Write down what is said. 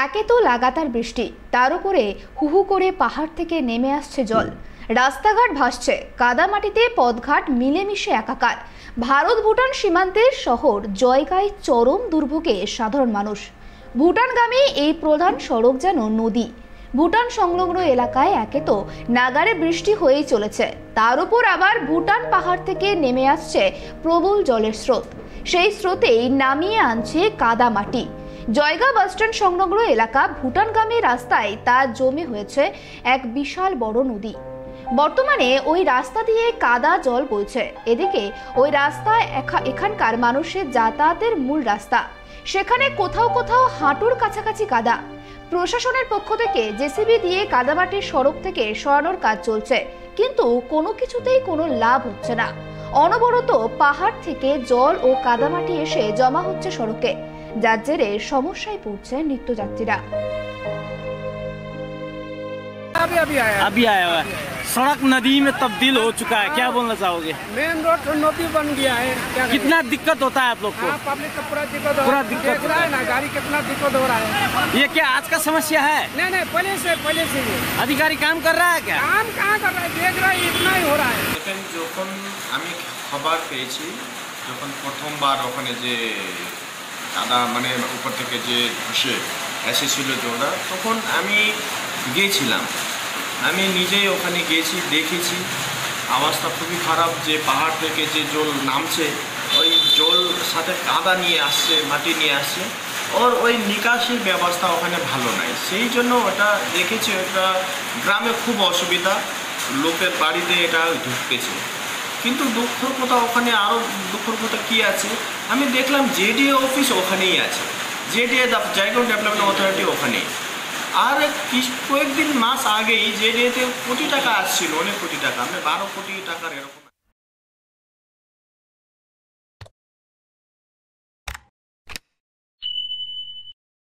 একে তো লাগাতার বৃষ্টি, তার উপরে হুহু করে পাহাড় থেকে নেমে আসছে জল। রাস্তাঘাট ভাসছে, কাদামাটিতে পথঘাট মিলেমিশে একাকার। ভারত ভুটান সীমান্তের শহর জয়গায় চরম দুর্ভোগে সাধারণ মানুষ। ভুটানগামী এই প্রধান সড়ক যেন নদী। ভুটান সংলগ্ন এলাকায় একে তো নাগারে বৃষ্টি হয়েই চলেছে, তার উপর আবার ভুটান পাহাড় থেকে নেমে আসছে প্রবল জলের স্রোত। সেই স্রোতেই নামিয়ে আনছে কাদা মাটি। জয়গা বাসস্ট্যান্ড সংলগ্ন এলাকা ভুটানগামী রাস্তায় তা জমে হয়েছে এক বিশাল বড় নদী। বর্তমানে ওই রাস্তা দিয়ে কাদা জল বইছে। এদিকে ওই রাস্তা এখানকার মানুষের যাতায়াতের মূল রাস্তা, সেখানে কোথাও কোথাও হাঁটুর কাছাকাছি কাদা। প্রশাসনের পক্ষ থেকে জেসিবি দিয়ে কাদামাটির সড়ক থেকে সরানোর কাজ চলছে, কিন্তু কোনো কিছুতেই কোনো লাভ হচ্ছে না। অনবরত পাহাড় থেকে জল ও কাদামাটি এসে জমা হচ্ছে সড়কে, যার জেরে সমস্যায় পড়ছে নিত্যযাত্রীরা। अभी आया हुआ है। सड़क नदी में तब्दील हो चुका है, क्या बोलना चाहोगे? मेन रोड नदी बन गया है। कितना दिक्कत होता है आप लोग को? पब्लिक को पूरा दिक्कत हो रहा है ना, गाड़ी कितना दिक्कत हो रहा है। ये क्या आज का समस्या है? नहीं पहले से अधिकारी काम कर रहा है क्या? काम कहाँ कर रहा है, देख रहा है इतना ही हो रहा है। যখন আমি খবর পেয়েছি, যখন প্রথমবার ওখানে যে কাদা মানে উপর থেকে যে ধসে এসেছিল জলটা, তখন আমি গিয়েছিলাম। আমি নিজেই ওখানে গিয়েছি, দেখেছি অবস্থা খুবই খারাপ। যে পাহাড় থেকে যে জল নামছে, ওই জল সাথে কাদা নিয়ে আসছে, মাটি নিয়ে আসছে, ওর ওই নিকাশির ব্যবস্থা ওখানে ভালো নাই। সেই জন্য ওটা দেখেছি, ওটা গ্রামে খুব অসুবিধা, লোকের বাড়িতে এটা ঢুকতেছে। কিন্তু দুঃখের কথা, ওখানে আরও দুঃখের কথা কী আছে, আমি দেখলাম জেডিএ অফিস ওখানেই আছে, জেডিএ জায়গা ডেভেলপমেন্ট অথরিটি ওখানেই। আর কয়েকদিন মাস আগেই জেডিএতে কোটি টাকা আসছিল, অনেক কোটি টাকা, আমি 12 কোটি টাকার এরকম।